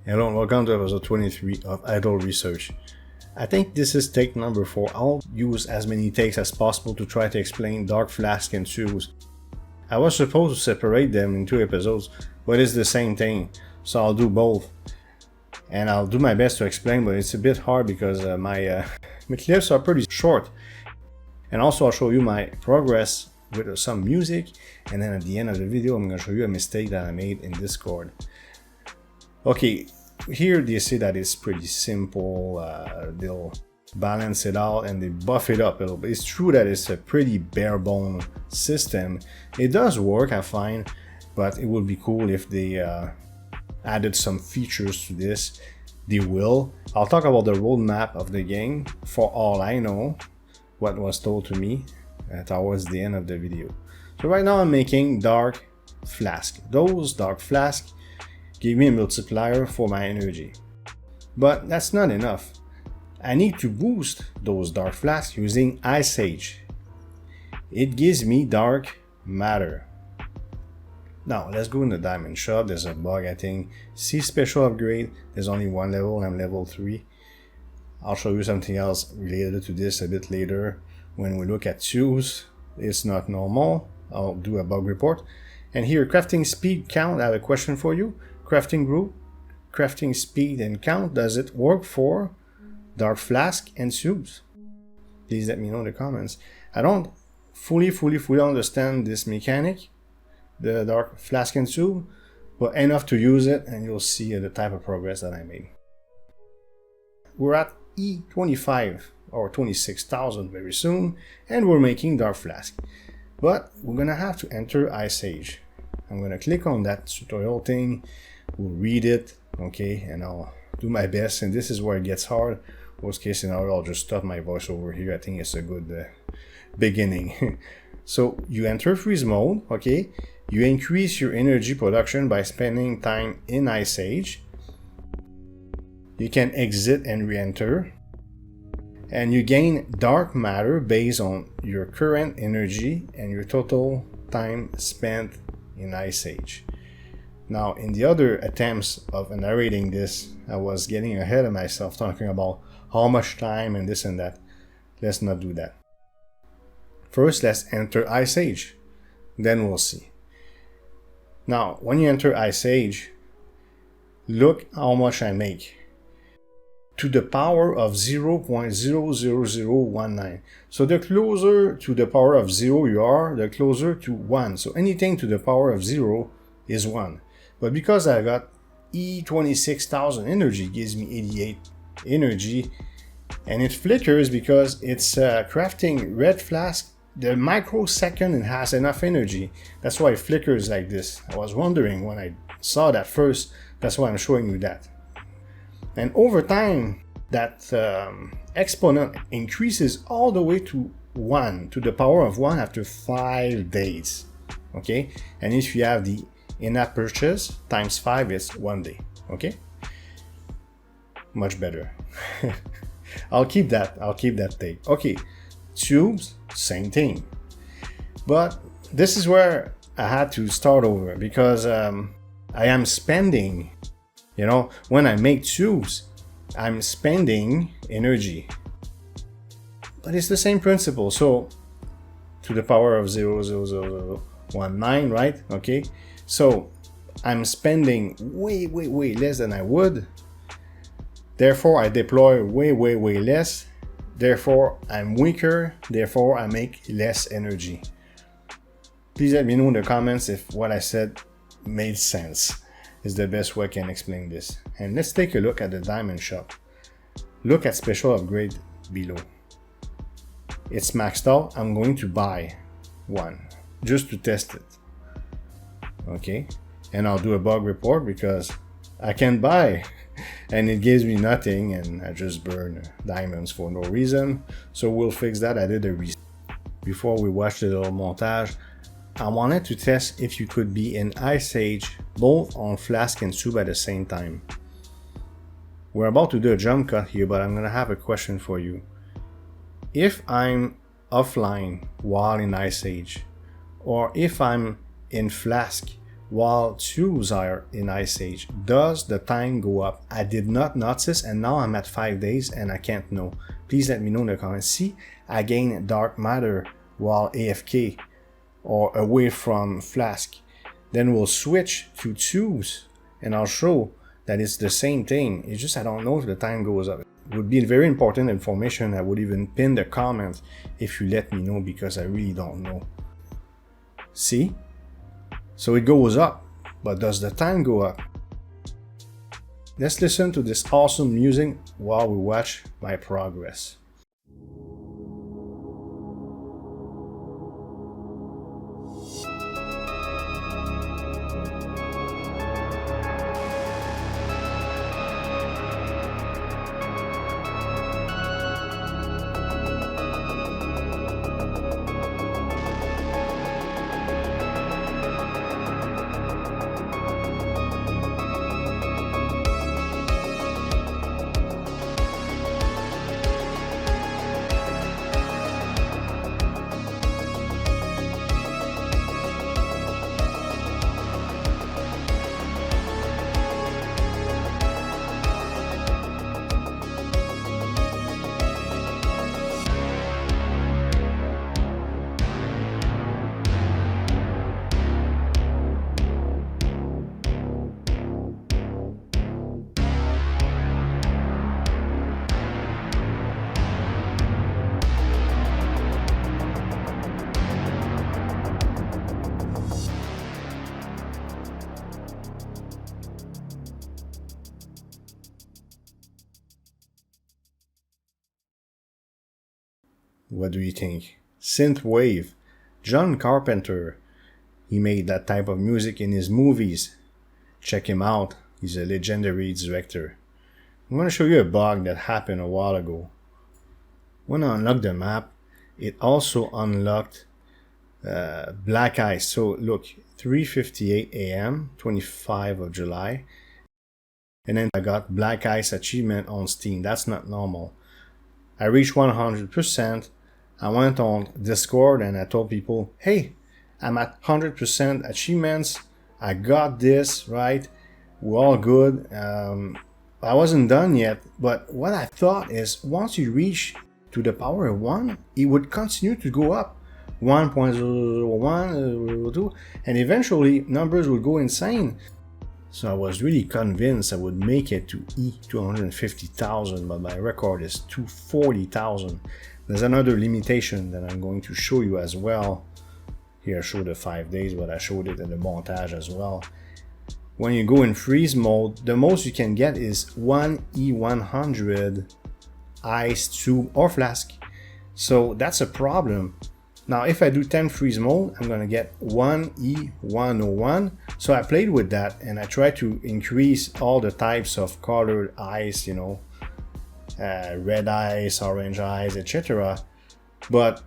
Hello and welcome to episode 23 of Idle Research. I think this is take number 4. I'll use as many takes as possible to try to explain Dark Flask and Tubes. I was supposed to separate them in 2 episodes, but it's the same thing, so I'll do both. And I'll do my best to explain, but it's a bit hard because my clips are pretty short. And also I'll show you my progress with some music, and then at the end of the video I'm going to show you a mistake that I made in Discord. Okay, here they say that it's pretty simple, they'll balance it out and they buff it up a little bit. It's true that it's a pretty bare bone system. It does work, I find, but it would be cool if they added some features to this. They will. I'll talk about the roadmap of the game for all I know, what was told to me towards the end of the video. So right now I'm making Dark Flask. Those Dark Flask give me a multiplier for my energy. But that's not enough. I need to boost those Dark Flasks using Ice Age. It gives me dark matter. Now let's go in the diamond shop. There's a bug, I think. See special upgrade. There's only one level. I'm level 3. I'll show you something else related to this a bit later. When we look at tubes, it's not normal. I'll do a bug report. And here, crafting speed count. I have a question for you. Crafting group, crafting speed and count, does it work for Dark Flask and tubes? Please let me know in the comments. I don't fully understand this mechanic, the Dark Flask and tube, but enough to use it and you'll see the type of progress that I made. We're at E25 or 26,000 very soon, and we're making Dark Flask. But we're gonna have to enter Ice Age. I'm gonna click on that tutorial thing. We'll read it, okay, and I'll do my best. And this is where it gets hard. Worst case scenario, I'll just stop my voice over here. I think it's a good beginning. So you enter freeze mode, okay. You increase your energy production by spending time in Ice Age. You can exit and re-enter. And you gain dark matter based on your current energy and your total time spent in Ice Age. Now, in the other attempts of narrating this, I was getting ahead of myself, talking about how much time and this and that. Let's not do that. First, let's enter Ice Age. Then we'll see. Now, when you enter Ice Age, look how much I make. To the power of 0.00019. So the closer to the power of 0 you are, the closer to 1. So anything to the power of 0 is 1. But because I got E26,000 energy, gives me 88 energy, and it flickers because it's crafting red flask. The microsecond it has enough energy. That's why it flickers like this. I was wondering when I saw that first. That's why I'm showing you that. And over time, that exponent increases all the way to 1, to the power of 1 after 5 days. Okay? And if you have the in-app purchase times 5, it's 1 day. Okay? Much better. I'll keep that take. Okay. Tubes, same thing. But this is where I had to start over because I am spending. You know, when I make tubes, I'm spending energy. But it's the same principle. So, to the power of 0.00019, right? Okay. So, I'm spending way less than I would. Therefore, I deploy way less. Therefore, I'm weaker. Therefore, I make less energy. Please let me know in the comments if what I said made sense. Is the best way I can explain this. And let's take a look at the diamond shop. Look at special upgrade below. It's maxed out. I'm going to buy one just to test it. Okay, and I'll do a bug report because I can buy and it gives me nothing and I just burn diamonds for no reason. So we'll fix that. I did a reset. Before we watch the little montage, I wanted to test if you could be in Ice Age both on Flask and Tube at the same time. We're about to do a jump cut here, but I'm gonna have a question for you. If I'm offline while in Ice Age, or if I'm in Flask while twos are in Ice Age. Does the time go up? I did not notice, and now I'm at 5 days and I can't know. Please let me know in the comments. See, I gain dark matter while AFK or away from Flask. Then we'll switch to twos and I'll show that it's the same thing. It's just I don't know if the time goes up. It would be very important information. I would even pin the comment if you let me know, because I really don't know. See? So it goes up, but does the time go up? Let's listen to this awesome music while we watch my progress. What do you think? Synthwave. John Carpenter. He made that type of music in his movies. Check him out. He's a legendary director. I'm going to show you a bug that happened a while ago. When I unlocked the map, it also unlocked black ice. So look, 3:58 a.m., 25 of July. And then I got black ice achievement on Steam. That's not normal. I reached 100%. I went on Discord and I told people, hey, I'm at 100% achievements. I got this, right? We're all good. I wasn't done yet, but what I thought is once you reach to the power of 1, it would continue to go up. 1.001, 2, and eventually numbers would go insane. So I was really convinced I would make it to E250,000, but my record is 240,000. There's another limitation that I'm going to show you as well. Here I show the 5 days, but I showed it in the montage as well. When you go in freeze mode, the most you can get is 1 E100 ice, tube, or flask. So that's a problem. Now if I do 10 freeze mode, I'm gonna get 1 E101. So I played with that and I tried to increase all the types of colored ice, you know, red ice, orange ice, etc. But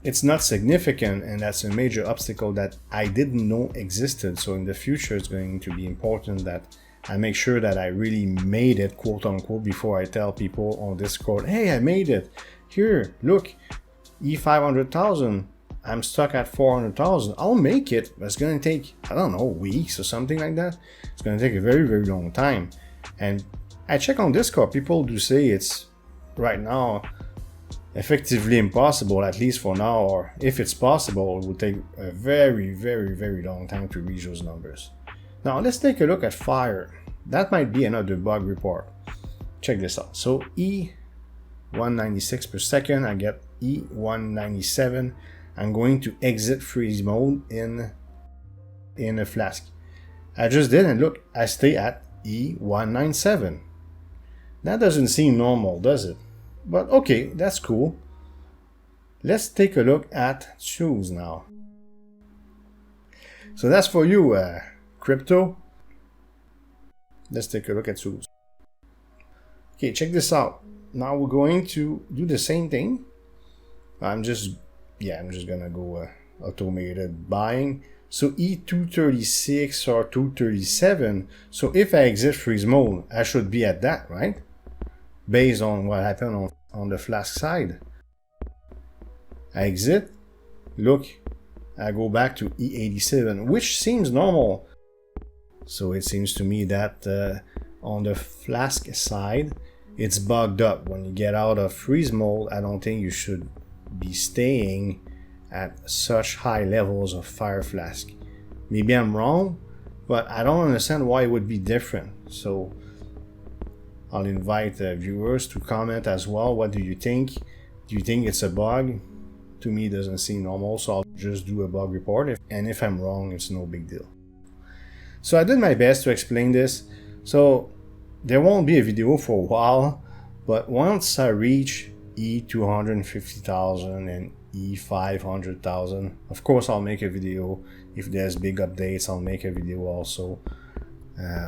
it's not significant, and that's a major obstacle that I didn't know existed. So in the future it's going to be important that I make sure that I really made it, quote unquote, before I tell people on Discord, hey, I made it. Here, look, E500,000. I'm stuck at 400,000. I'll make it. It's going to take, I don't know, weeks or something like that. It's going to take a very, very long time. And I check on Discord. People do say it's right now effectively impossible, at least for now, or if it's possible, it will take a very, very, very long time to reach those numbers. Now let's take a look at fire. That might be another bug report. Check this out. So E196 per second, I get E197. I'm going to exit freeze mode in a flask. I just did, and look, I stay at E197. That doesn't seem normal, does it? But okay, that's cool. Let's take a look at shoes now. So that's for you, crypto. Let's take a look at shoes. Okay, check this out. Now we're going to do the same thing. I'm just gonna go automated buying. So E236 or 237. So if I exit freeze mode, I should be at that, right? Based on what happened on the Flask side. I exit, look, I go back to E87, which seems normal. So it seems to me that on the Flask side, it's bugged up. When you get out of freeze mode, I don't think you should be staying at such high levels of fire flask. Maybe I'm wrong, but I don't understand why it would be different. So I'll invite viewers to comment as well. What do you think? Do you think it's a bug? To me, it doesn't seem normal, so I'll just do a bug report. And if I'm wrong, it's no big deal. So I did my best to explain this. So there won't be a video for a while, but once I reach E250,000 and E500,000, of course I'll make a video. If there's big updates, I'll make a video also.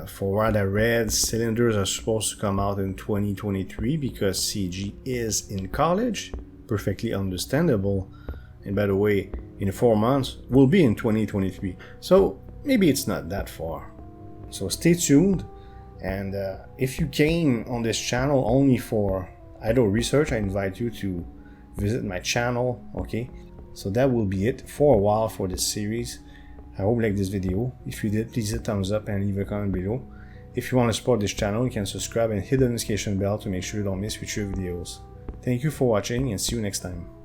For what I read, cylinders are supposed to come out in 2023 because CG is in college. Perfectly understandable. And by the way, in 4 months, we'll be in 2023. So maybe it's not that far. So stay tuned. And if you came on this channel only for idle research, I invite you to visit my channel. Okay, so that will be it for a while for this series. I hope you liked this video. If you did, please hit thumbs up and leave a comment below. If you want to support this channel, you can subscribe and hit the notification bell to make sure you don't miss future videos. Thank you for watching and see you next time.